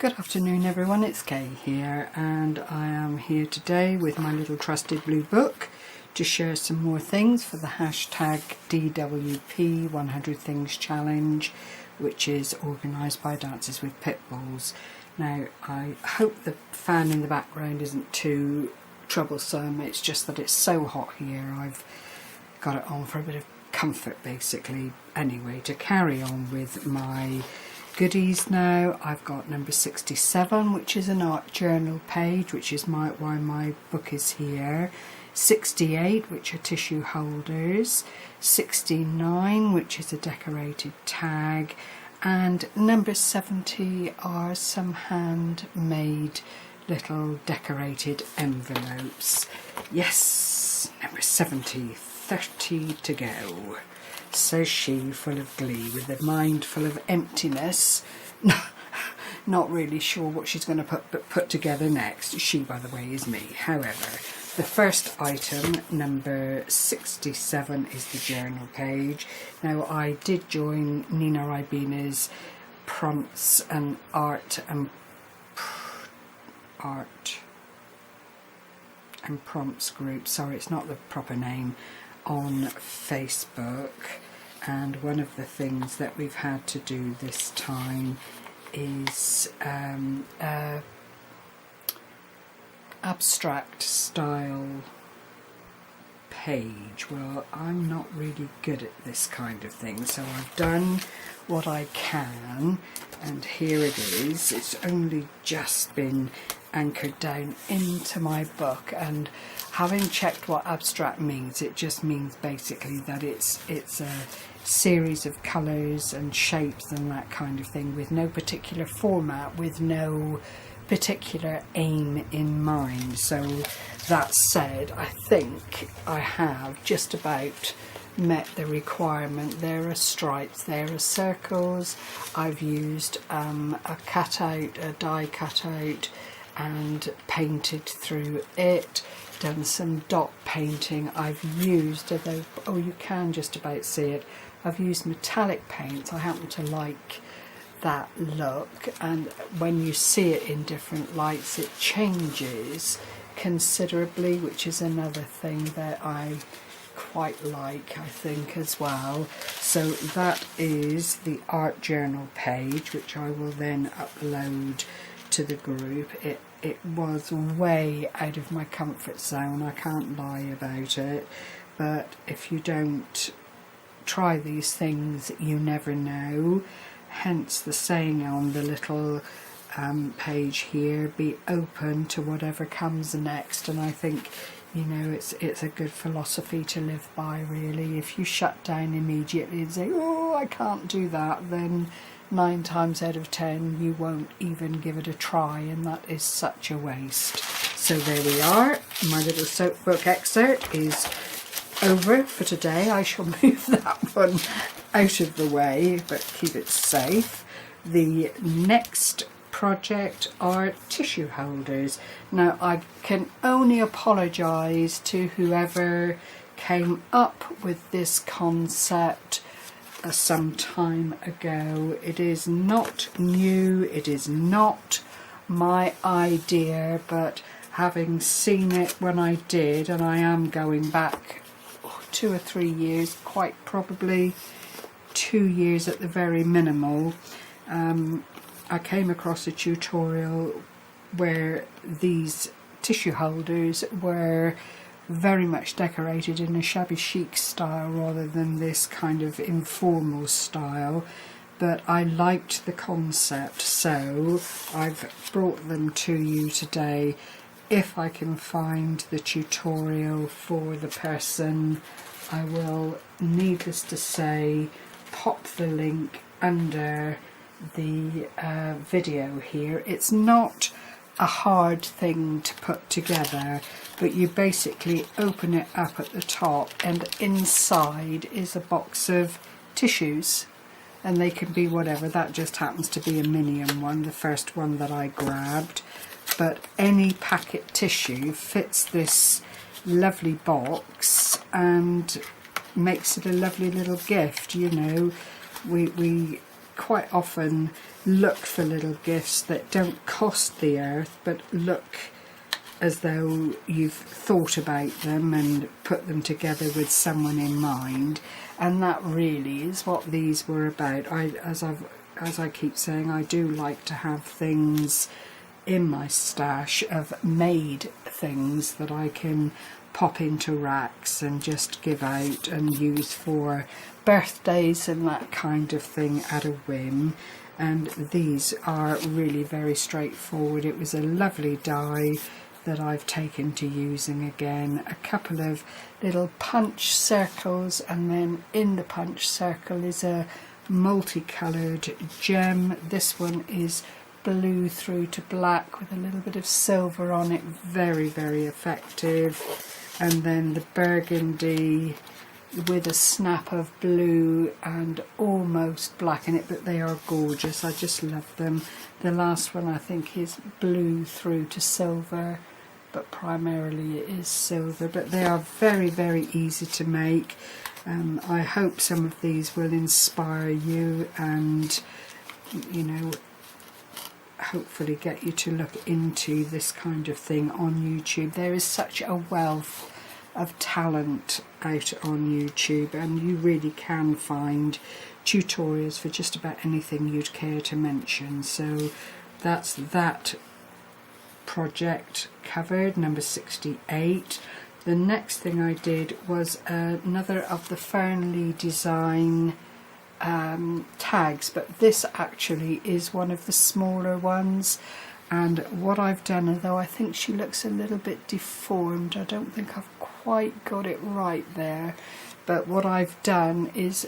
Good afternoon everyone, it's Kay here, and I am here today with my little trusted blue book to share some more things for the hashtag DWP 100 Things Challenge, which is organised by Dancers with Pitbulls. Now, I hope the fan in the background isn't too troublesome. It's just that it's so hot here. I've got it on for a bit of comfort basically. Anyway, to carry on with my goodies now, I've got number 67, which is an art journal page, which is why my book is here. 68, which are tissue holders. 69, which is a decorated tag. And number 70 are some handmade little decorated envelopes. Yes, number 70, 30 to go. Says she, full of glee, with a mind full of emptiness. Not really sure what she's going to put together next. She, by the way, is me. However, the first item, number 67, is the journal page. Now, I did join Nina Ribina's prompts and art and prompts group. Sorry, it's not the proper name, on Facebook, and one of the things that we've had to do this time is abstract style page. Well, I'm not really good at this kind of thing, so I've done what I can, and here it is. It's only just been anchored down into my book, and having checked what abstract means, it just means basically that it's a series of colours and shapes and that kind of thing, with no particular format, with no particular aim in mind. So that said, I think I have just about met the requirement. There are stripes, there are circles. I've used a cutout, a die cutout, and painted through it, done some dot painting. I've used, although, oh, you can just about see it, I've used metallic paints. I happen to like that look, and when you see it in different lights it changes considerably, which is another thing that I quite like, I think, as well. So that is the art journal page, which I will then upload to the group. It was way out of my comfort zone, I can't lie about it, but if you don't try these things you never know. Hence the saying on the little page here, be open to whatever comes next. And I think, you know, it's a good philosophy to live by, really. If you shut down immediately and say, oh, I can't do that, then 9 times out of 10 you won't even give it a try, and that is such a waste. So there we are. My little soapbook excerpt is over for today. I shall move that one out of the way, but keep it safe. The next project are tissue holders. Now, I can only apologise to whoever came up with this concept some time ago. It is not new, it is not my idea, but having seen it when I did, and I am going back 2 or 3 years, quite probably 2 years at the very minimal, I came across a tutorial where these tissue holders were very much decorated in a shabby chic style rather than this kind of informal style, but I liked the concept, so I've brought them to you today. If I can find the tutorial for the person, I will, needless to say, pop the link under the video here. It's not a hard thing to put together, but you basically open it up at the top, and inside is a box of tissues, and they can be whatever. That just happens to be a Minium one, the first one that I grabbed, but any packet tissue fits this lovely box and makes it a lovely little gift. You know, we quite often look for little gifts that don't cost the earth but look as though you've thought about them and put them together with someone in mind. And that really is what these were about. As I keep saying, I do like to have things in my stash of made things that I can pop into racks and just give out and use for birthdays and that kind of thing at a whim. And these are really very straightforward. It was a lovely die that I've taken to using again. A couple of little punch circles, and then in the punch circle is a multicoloured gem. This one is blue through to black with a little bit of silver on it, very, very effective. And then the burgundy with a snap of blue and almost black in it, but they are gorgeous. I just love them. The last one I think is blue through to silver, but primarily it is silver. But they are very, very easy to make. I hope some of these will inspire you and, you know, hopefully get you to look into this kind of thing on YouTube. There is such a wealth of talent out on YouTube, and you really can find tutorials for just about anything you'd care to mention. So that's that project covered, number 68. The next thing I did was another of the Fernli design tags, but this actually is one of the smaller ones. And what I've done, although I think she looks a little bit deformed, I don't think I've quite got it right there, but what I've done is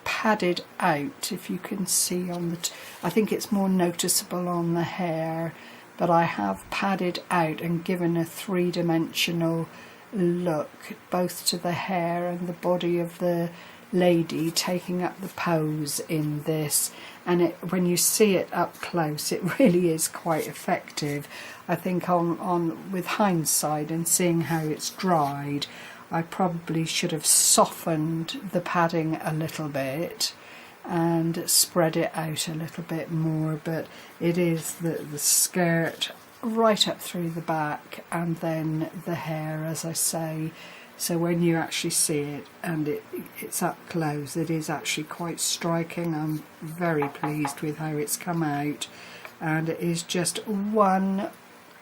padded out, if you can see on the I think it's more noticeable on the hair, but I have padded out and given a three-dimensional look both to the hair and the body of the lady taking up the pose in this. And when you see it up close, it really is quite effective. I think on with hindsight and seeing how it's dried, I probably should have softened the padding a little bit and spread it out a little bit more, but it is the skirt right up through the back and then the hair, as I say. So when you actually see it and it's up close, it is actually quite striking. I'm very pleased with how it's come out, and it is just one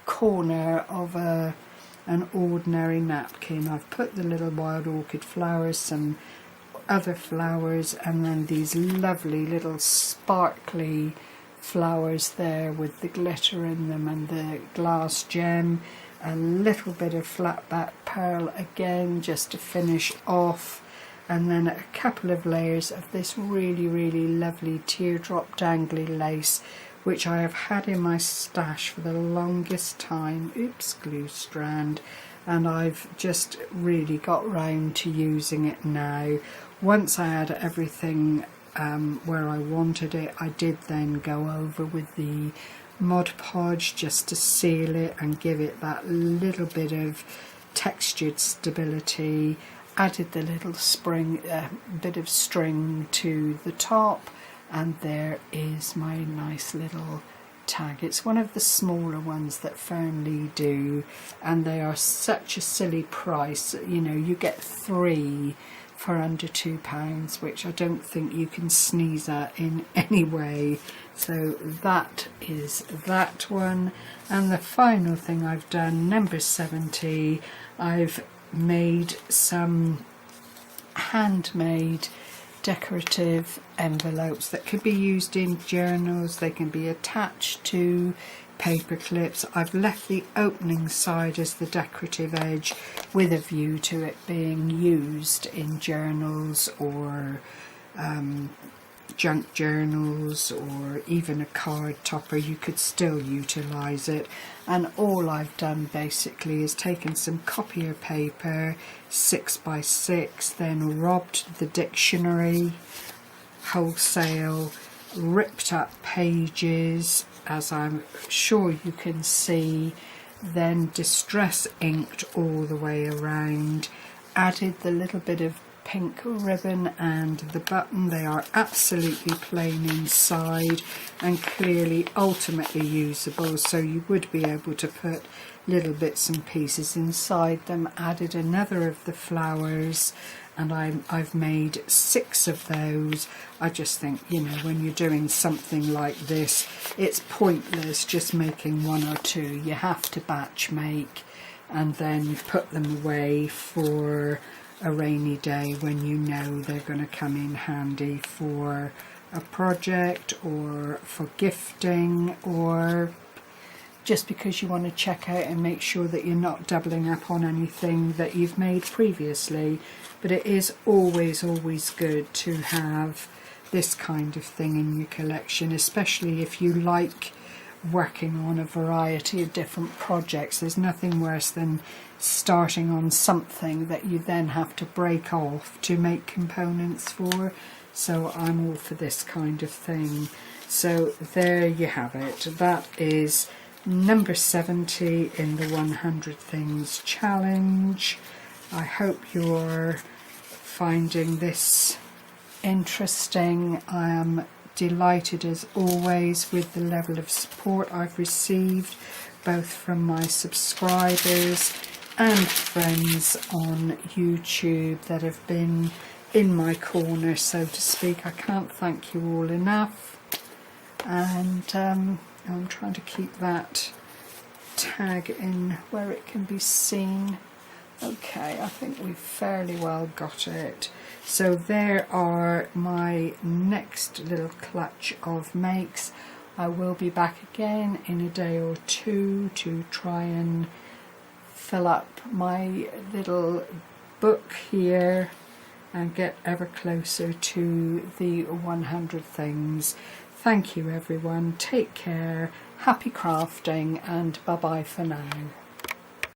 corner of an ordinary napkin. I've put the little wild orchid flowers, some other flowers, and then these lovely little sparkly flowers there with the glitter in them and the glass gem. A little bit of flat back pearl again just to finish off, and then a couple of layers of this really, really lovely teardrop dangly lace, which I have had in my stash for the longest time. Oops, glue strand. And I've just really got round to using it now. Once I had everything where I wanted it, I did then go over with the Mod Podge just to seal it and give it that little bit of textured stability. Added the little bit of string to the top, and there is my nice little tag. It's one of the smaller ones that Fernli do, and they are such a silly price. You know, you get 3 for under £2, which I don't think you can sneeze at in any way. So that is that one. And the final thing I've done, number 70, I've made some handmade decorative envelopes that could be used in journals. They can be attached to paper clips. I've left the opening side as the decorative edge with a view to it being used in journals or junk journals, or even a card topper. You could still utilise it. And all I've done basically is taken some copier paper, 6x6, then robbed the dictionary wholesale, ripped up pages, as I'm sure you can see, then distress inked all the way around, added the little bit of pink ribbon and the button. They are absolutely plain inside and clearly ultimately usable, so you would be able to put little bits and pieces inside them. Added another of the flowers, and I've made 6 of those. I just think, you know, when you're doing something like this, it's pointless just making 1 or 2. You have to batch make and then put them away for a rainy day when you know they're going to come in handy for a project or for gifting, or just because you want to check out and make sure that you're not doubling up on anything that you've made previously. But it is always good to have this kind of thing in your collection, especially if you like working on a variety of different projects. There's nothing worse than starting on something that you then have to break off to make components for. So I'm all for this kind of thing. So there you have it. That is number 70 in the 100 Things Challenge. I hope you're finding this interesting. I am delighted as always with the level of support I've received, both from my subscribers and friends on YouTube that have been in my corner, so to speak. I can't thank you all enough. And I'm trying to keep that tag in where it can be seen. Okay, I think we've fairly well got it. So there are my next little clutch of makes. I will be back again in a day or 2 to try and fill up my little book here and get ever closer to the 100 things. Thank you everyone, take care, happy crafting, and bye bye for now.